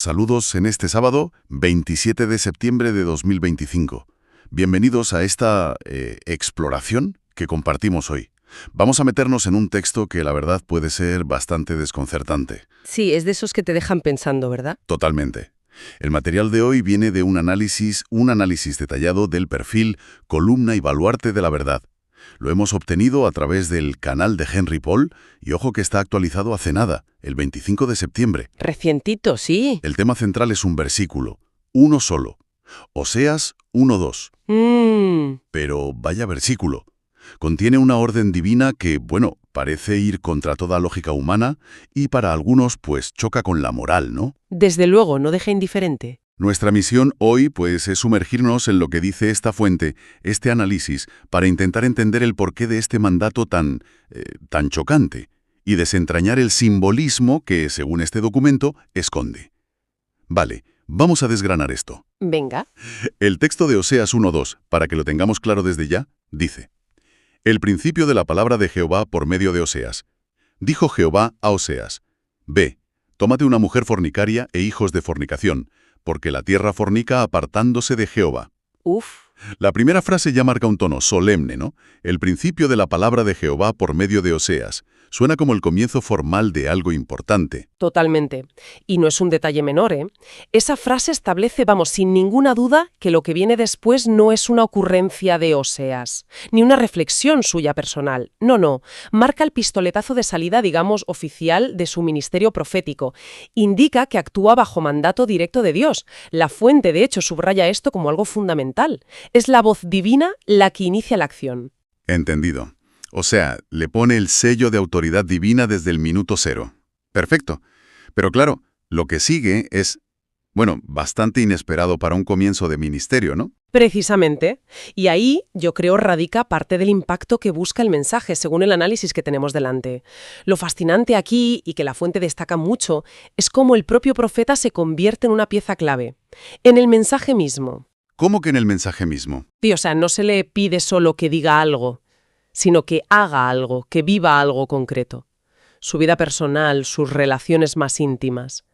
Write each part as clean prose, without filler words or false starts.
Saludos en este sábado, 27 de septiembre de 2025. Bienvenidos a esta exploración que compartimos hoy. Vamos a meternos en un texto que la verdad puede ser bastante desconcertante. Sí, es de esos que te dejan pensando, ¿verdad? Totalmente. El material de hoy viene de un análisis detallado del perfil Columna y Baluarte de la Verdad. Lo hemos obtenido a través del canal de Henry Paul y ojo que está actualizado hace nada, el 25 de septiembre. Recientito, sí. El tema central es un versículo, uno solo, Oseas 1:2. Pero vaya versículo. Contiene una orden divina que, parece ir contra toda lógica humana y para algunos, pues, choca con la moral, ¿no? Desde luego, no deja indiferente. Nuestra misión hoy, pues, es sumergirnos en lo que dice esta fuente, este análisis, para intentar entender el porqué de este mandato tan chocante y desentrañar el simbolismo que, según este documento, esconde. Vale, vamos a desgranar esto. Venga. El texto de Oseas 1:2, para que lo tengamos claro desde ya, dice: El principio de la palabra de Jehová por medio de Oseas. Dijo Jehová a Oseas: Ve, tómate una mujer fornicaria e hijos de fornicación, porque la tierra fornica apartándose de Jehová. Uf. La primera frase ya marca un tono solemne, ¿no? El principio de la palabra de Jehová por medio de Oseas. Suena como el comienzo formal de algo importante. Totalmente. Y no es un detalle menor, ¿eh? Esa frase establece, sin ninguna duda, que lo que viene después no es una ocurrencia de Oseas, ni una reflexión suya personal. No. Marca el pistoletazo de salida, oficial de su ministerio profético. Indica que actúa bajo mandato directo de Dios. La fuente, de hecho, subraya esto como algo fundamental. Es la voz divina la que inicia la acción. Entendido. O sea, le pone el sello de autoridad divina desde el minuto cero. Perfecto. Pero claro, lo que sigue es, bastante inesperado para un comienzo de ministerio, ¿no? Precisamente. Y ahí, yo creo, radica parte del impacto que busca el mensaje, según el análisis que tenemos delante. Lo fascinante aquí, y que la fuente destaca mucho, es cómo el propio profeta se convierte en una pieza clave. En el mensaje mismo. ¿Cómo que en el mensaje mismo? Sí, no se le pide solo que diga algo, sino que haga algo, que viva algo concreto. Su vida personal, sus relaciones más íntimas.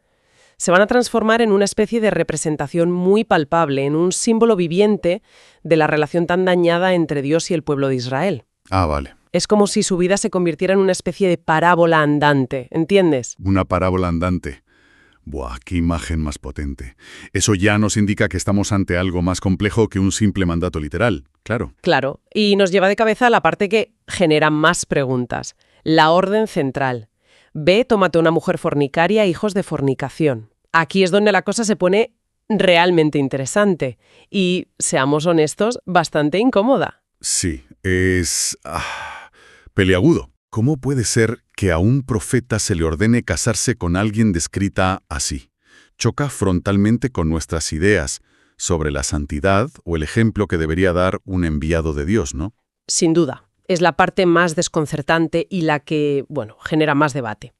Se van a transformar en una especie de representación muy palpable, en un símbolo viviente de la relación tan dañada entre Dios y el pueblo de Israel. Ah, vale. Es como si su vida se convirtiera en una especie de parábola andante, ¿entiendes? Una parábola andante. ¡Buah, qué imagen más potente! Eso ya nos indica que estamos ante algo más complejo que un simple mandato literal, claro. Claro, y nos lleva de cabeza a la parte que genera más preguntas. La orden central. Ve, tómate una mujer fornicaria, hijos de fornicación. Aquí es donde la cosa se pone realmente interesante y, seamos honestos, bastante incómoda. Sí, es peliagudo. ¿Cómo puede ser que a un profeta se le ordene casarse con alguien descrita así? Choca frontalmente con nuestras ideas sobre la santidad o el ejemplo que debería dar un enviado de Dios, ¿no? Sin duda. Es la parte más desconcertante y la que, genera más debate.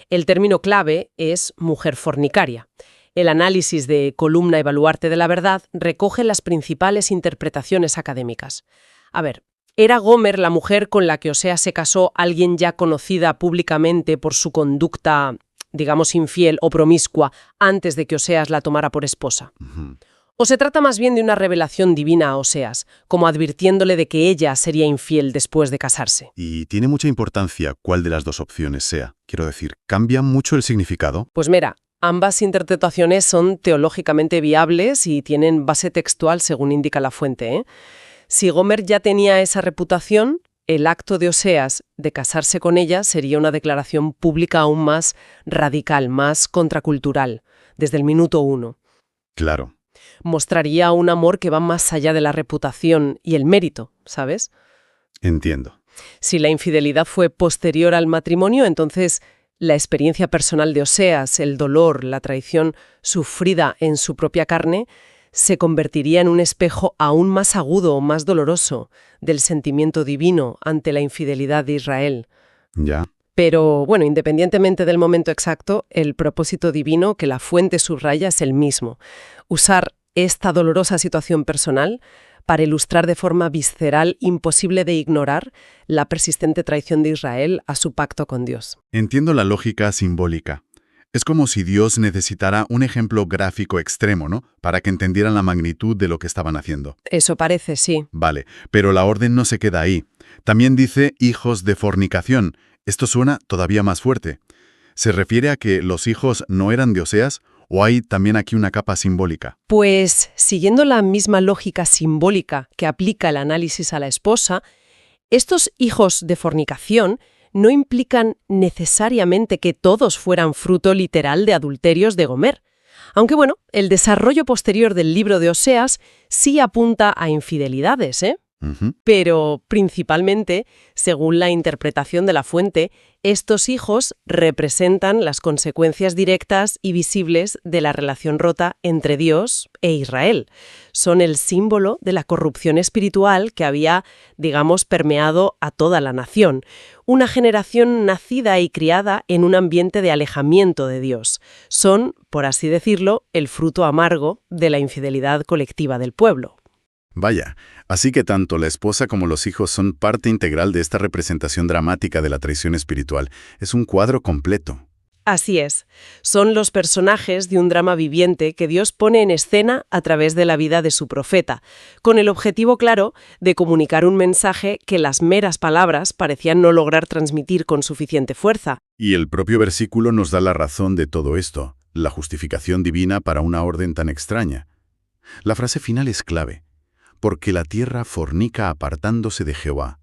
El término clave es mujer fornicaria. El análisis de Columna y Baluarte de la Verdad recoge las principales interpretaciones académicas. A ver, ¿era Gomer la mujer con la que Oseas se casó alguien ya conocida públicamente por su conducta, infiel o promiscua, antes de que Oseas la tomara por esposa? ¿O se trata más bien de una revelación divina a Oseas, como advirtiéndole de que ella sería infiel después de casarse? Y tiene mucha importancia cuál de las dos opciones sea. Quiero decir, ¿cambia mucho el significado? Pues mira, ambas interpretaciones son teológicamente viables y tienen base textual según indica la fuente, ¿eh? Si Gomer ya tenía esa reputación, el acto de Oseas de casarse con ella sería una declaración pública aún más radical, más contracultural, desde el minuto 1. Claro. Mostraría un amor que va más allá de la reputación y el mérito, ¿sabes? Entiendo. Si la infidelidad fue posterior al matrimonio, entonces la experiencia personal de Oseas, el dolor, la traición sufrida en su propia carne, se convertiría en un espejo aún más agudo o más doloroso del sentimiento divino ante la infidelidad de Israel. Ya. Pero, independientemente del momento exacto, el propósito divino que la fuente subraya es el mismo. Usar esta dolorosa situación personal para ilustrar de forma visceral, imposible de ignorar, la persistente traición de Israel a su pacto con Dios. Entiendo la lógica simbólica. Es como si Dios necesitara un ejemplo gráfico extremo, ¿no? Para que entendieran la magnitud de lo que estaban haciendo. Eso parece, sí. Vale, pero la orden no se queda ahí. También dice hijos de fornicación. Esto suena todavía más fuerte. ¿Se refiere a que los hijos no eran de Oseas o hay también aquí una capa simbólica? Pues, siguiendo la misma lógica simbólica que aplica el análisis a la esposa, estos hijos de fornicación no implican necesariamente que todos fueran fruto literal de adulterios de Gomer. Aunque bueno, el desarrollo posterior del libro de Oseas sí apunta a infidelidades, ¿eh? Pero principalmente, según la interpretación de la fuente, estos hijos representan las consecuencias directas y visibles de la relación rota entre Dios e Israel. Son el símbolo de la corrupción espiritual que había, digamos, permeado a toda la nación. Una generación nacida y criada en un ambiente de alejamiento de Dios. Son, por así decirlo, el fruto amargo de la infidelidad colectiva del pueblo. Vaya, así que tanto la esposa como los hijos son parte integral de esta representación dramática de la traición espiritual. Es un cuadro completo. Así es. Son los personajes de un drama viviente que Dios pone en escena a través de la vida de su profeta, con el objetivo claro de comunicar un mensaje que las meras palabras parecían no lograr transmitir con suficiente fuerza. Y el propio versículo nos da la razón de todo esto, la justificación divina para una orden tan extraña. La frase final es clave. Porque la tierra fornica apartándose de Jehová.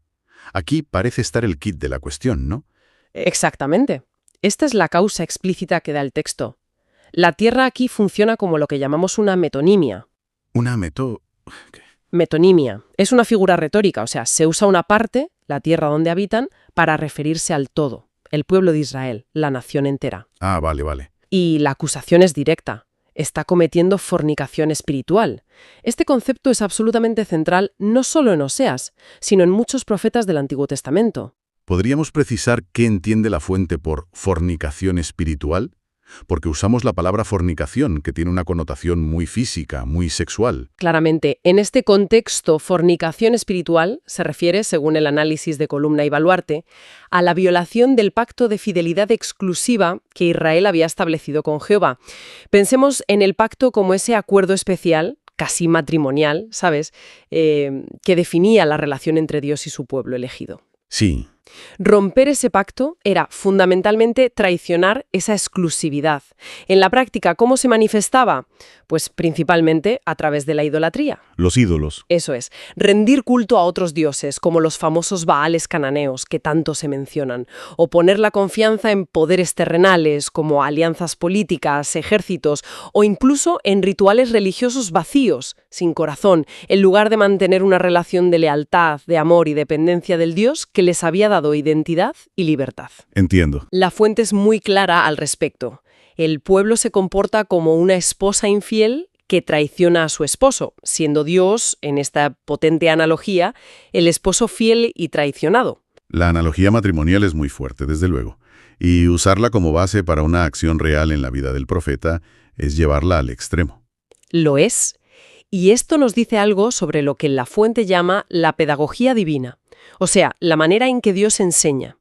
Aquí parece estar el quid de la cuestión, ¿no? Exactamente. Esta es la causa explícita que da el texto. La tierra aquí funciona como lo que llamamos una metonimia. ¿Una ¿Qué? Metonimia. Es una figura retórica, o sea, se usa una parte, la tierra donde habitan, para referirse al todo, el pueblo de Israel, la nación entera. Ah, vale. Y la acusación es directa. Está cometiendo fornicación espiritual. Este concepto es absolutamente central no solo en Oseas, sino en muchos profetas del Antiguo Testamento. ¿Podríamos precisar qué entiende la fuente por fornicación espiritual? Porque usamos la palabra fornicación, que tiene una connotación muy física, muy sexual. Claramente, en este contexto, fornicación espiritual se refiere, según el análisis de Columna y Baluarte, a la violación del pacto de fidelidad exclusiva que Israel había establecido con Jehová. Pensemos en el pacto como ese acuerdo especial, casi matrimonial, ¿sabes?, que definía la relación entre Dios y su pueblo elegido. Sí. Romper ese pacto era fundamentalmente traicionar esa exclusividad. En la práctica, ¿cómo se manifestaba? Pues principalmente a través de la idolatría. Los ídolos. Eso es, rendir culto a otros dioses, como los famosos Baales cananeos que tanto se mencionan, o poner la confianza en poderes terrenales, como alianzas políticas, ejércitos, o incluso en rituales religiosos vacíos, sin corazón, en lugar de mantener una relación de lealtad, de amor y dependencia del Dios que les había dado identidad y libertad. Entiendo. La fuente es muy clara al respecto. El pueblo se comporta como una esposa infiel que traiciona a su esposo, siendo Dios, en esta potente analogía, el esposo fiel y traicionado. La analogía matrimonial es muy fuerte, desde luego. Y usarla como base para una acción real en la vida del profeta es llevarla al extremo. Lo es. Y esto nos dice algo sobre lo que la fuente llama la pedagogía divina. O sea, la manera en que Dios enseña.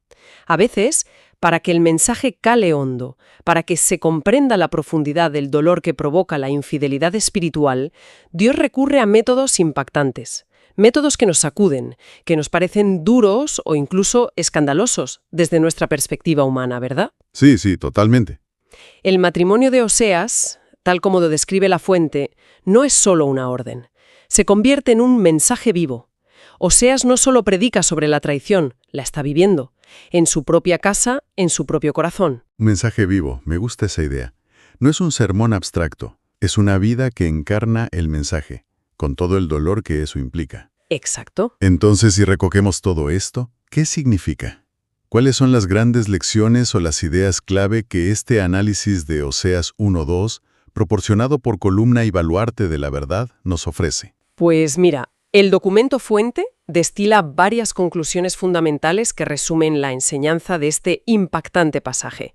A veces, para que el mensaje cale hondo, para que se comprenda la profundidad del dolor que provoca la infidelidad espiritual, Dios recurre a métodos impactantes, métodos que nos sacuden, que nos parecen duros o incluso escandalosos desde nuestra perspectiva humana, ¿verdad? Sí, totalmente. El matrimonio de Oseas, tal como lo describe la fuente, no es solo una orden. Se convierte en un mensaje vivo. Oseas no solo predica sobre la traición, la está viviendo, en su propia casa, en su propio corazón. Un mensaje vivo, me gusta esa idea. No es un sermón abstracto, es una vida que encarna el mensaje, con todo el dolor que eso implica. Exacto. Entonces, si recogemos todo esto, ¿qué significa? ¿Cuáles son las grandes lecciones o las ideas clave que este análisis de Oseas 1:2, proporcionado por Columna y Baluarte de la Verdad, nos ofrece? Pues mira, el documento fuente destila varias conclusiones fundamentales que resumen la enseñanza de este impactante pasaje.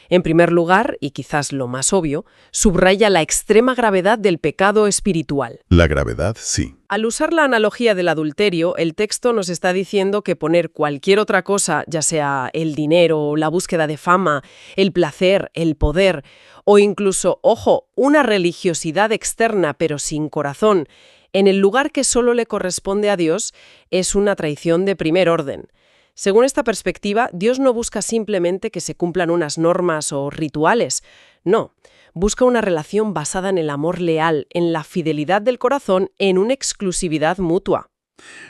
En primer lugar, y quizás lo más obvio, subraya la extrema gravedad del pecado espiritual. La gravedad, sí. Al usar la analogía del adulterio, el texto nos está diciendo que poner cualquier otra cosa, ya sea el dinero, la búsqueda de fama, el placer, el poder, o incluso, ojo, una religiosidad externa pero sin corazón, en el lugar que solo le corresponde a Dios, es una traición de primer orden. Según esta perspectiva, Dios no busca simplemente que se cumplan unas normas o rituales. No, busca una relación basada en el amor leal, en la fidelidad del corazón, en una exclusividad mutua.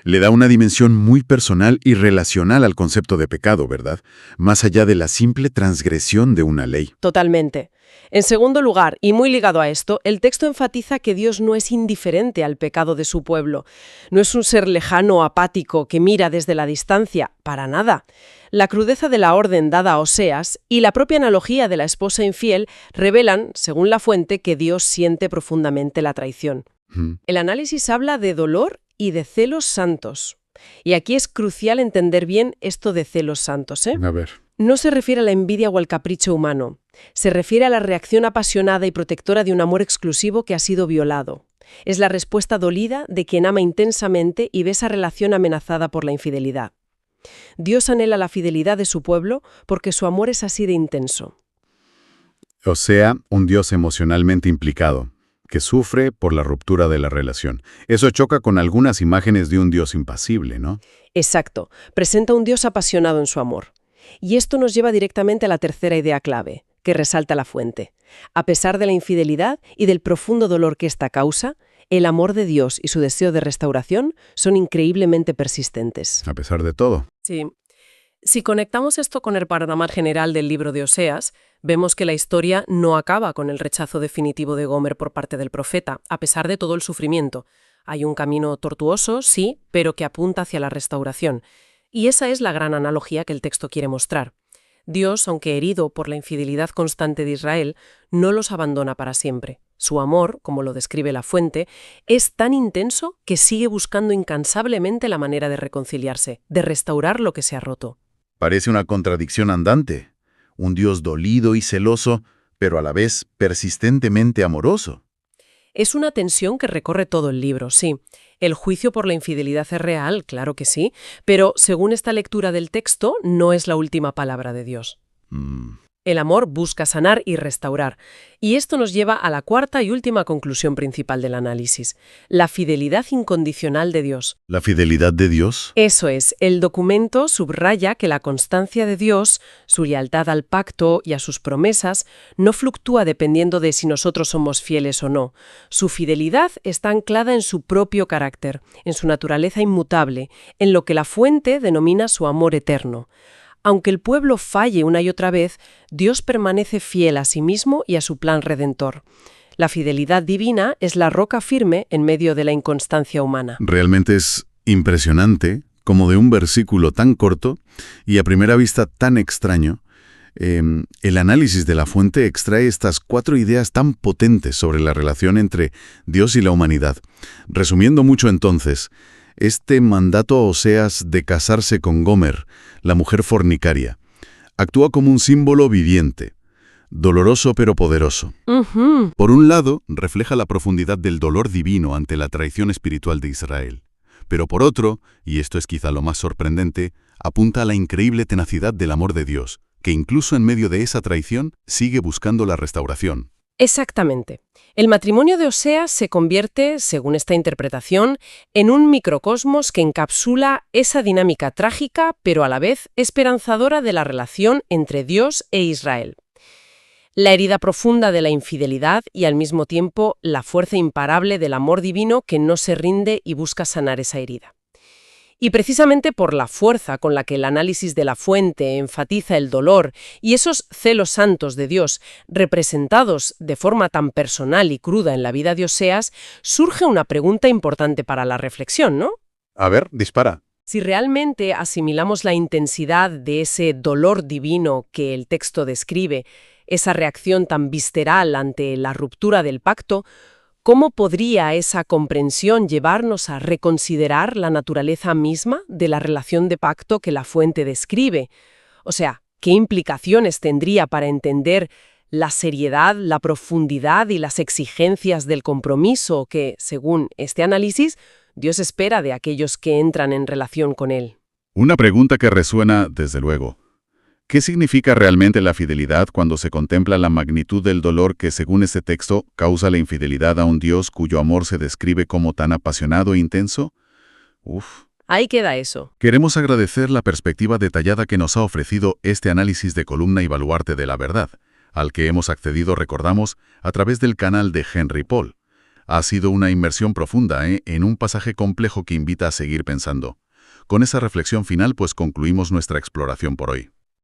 Le da una dimensión muy personal y relacional al concepto de pecado, ¿verdad? Más allá de la simple transgresión de una ley. Totalmente. En segundo lugar, y muy ligado a esto, el texto enfatiza que Dios no es indiferente al pecado de su pueblo. No es un ser lejano o apático que mira desde la distancia, para nada. La crudeza de la orden dada a Oseas y la propia analogía de la esposa infiel revelan, según la fuente, que Dios siente profundamente la traición. El análisis habla de dolor y de celos santos. Y aquí es crucial entender bien esto de celos santos, ¿eh? A ver. No se refiere a la envidia o al capricho humano. Se refiere a la reacción apasionada y protectora de un amor exclusivo que ha sido violado. Es la respuesta dolida de quien ama intensamente y ve esa relación amenazada por la infidelidad. Dios anhela la fidelidad de su pueblo porque su amor es así de intenso. O sea, un Dios emocionalmente implicado, que sufre por la ruptura de la relación. Eso choca con algunas imágenes de un Dios impasible, ¿no? Exacto. Presenta un Dios apasionado en su amor. Y esto nos lleva directamente a la tercera idea clave, que resalta la fuente. A pesar de la infidelidad y del profundo dolor que esta causa, el amor de Dios y su deseo de restauración son increíblemente persistentes. A pesar de todo. Sí. Si conectamos esto con el panorama general del libro de Oseas, vemos que la historia no acaba con el rechazo definitivo de Gomer por parte del profeta, a pesar de todo el sufrimiento. Hay un camino tortuoso, sí, pero que apunta hacia la restauración. Y esa es la gran analogía que el texto quiere mostrar. Dios, aunque herido por la infidelidad constante de Israel, no los abandona para siempre. Su amor, como lo describe la fuente, es tan intenso que sigue buscando incansablemente la manera de reconciliarse, de restaurar lo que se ha roto. Parece una contradicción andante. Un Dios dolido y celoso, pero a la vez persistentemente amoroso. Es una tensión que recorre todo el libro, sí. El juicio por la infidelidad es real, claro que sí, pero según esta lectura del texto, no es la última palabra de Dios. El amor busca sanar y restaurar. Y esto nos lleva a la cuarta y última conclusión principal del análisis: la fidelidad incondicional de Dios. ¿La fidelidad de Dios? Eso es, el documento subraya que la constancia de Dios, su lealtad al pacto y a sus promesas, no fluctúa dependiendo de si nosotros somos fieles o no. Su fidelidad está anclada en su propio carácter, en su naturaleza inmutable, en lo que la fuente denomina su amor eterno. Aunque el pueblo falle una y otra vez, Dios permanece fiel a sí mismo y a su plan redentor. La fidelidad divina es la roca firme en medio de la inconstancia humana. Realmente es impresionante, como de un versículo tan corto y a primera vista tan extraño, el análisis de la fuente extrae estas 4 ideas tan potentes sobre la relación entre Dios y la humanidad. Resumiendo mucho entonces, este mandato a Oseas de casarse con Gomer, la mujer fornicaria, actúa como un símbolo viviente, doloroso pero poderoso. Por un lado, refleja la profundidad del dolor divino ante la traición espiritual de Israel. Pero por otro, y esto es quizá lo más sorprendente, apunta a la increíble tenacidad del amor de Dios, que incluso en medio de esa traición sigue buscando la restauración. Exactamente. El matrimonio de Oseas se convierte, según esta interpretación, en un microcosmos que encapsula esa dinámica trágica, pero a la vez esperanzadora de la relación entre Dios e Israel. La herida profunda de la infidelidad y al mismo tiempo la fuerza imparable del amor divino que no se rinde y busca sanar esa herida. Y precisamente por la fuerza con la que el análisis de la fuente enfatiza el dolor y esos celos santos de Dios representados de forma tan personal y cruda en la vida de Oseas, surge una pregunta importante para la reflexión, ¿no? A ver, dispara. Si realmente asimilamos la intensidad de ese dolor divino que el texto describe, esa reacción tan visceral ante la ruptura del pacto, ¿Cómo podría esa comprensión llevarnos a reconsiderar la naturaleza misma de la relación de pacto que la fuente describe? O sea, ¿qué implicaciones tendría para entender la seriedad, la profundidad y las exigencias del compromiso que, según este análisis, Dios espera de aquellos que entran en relación con Él? Una pregunta que resuena, desde luego. ¿Qué significa realmente la fidelidad cuando se contempla la magnitud del dolor que, según este texto, causa la infidelidad a un Dios cuyo amor se describe como tan apasionado e intenso? Ahí queda eso. Queremos agradecer la perspectiva detallada que nos ha ofrecido este análisis de columna y baluarte de la verdad, al que hemos accedido, recordamos, a través del canal de Henry Paul. Ha sido una inmersión profunda, en un pasaje complejo que invita a seguir pensando. Con esa reflexión final, pues concluimos nuestra exploración por hoy.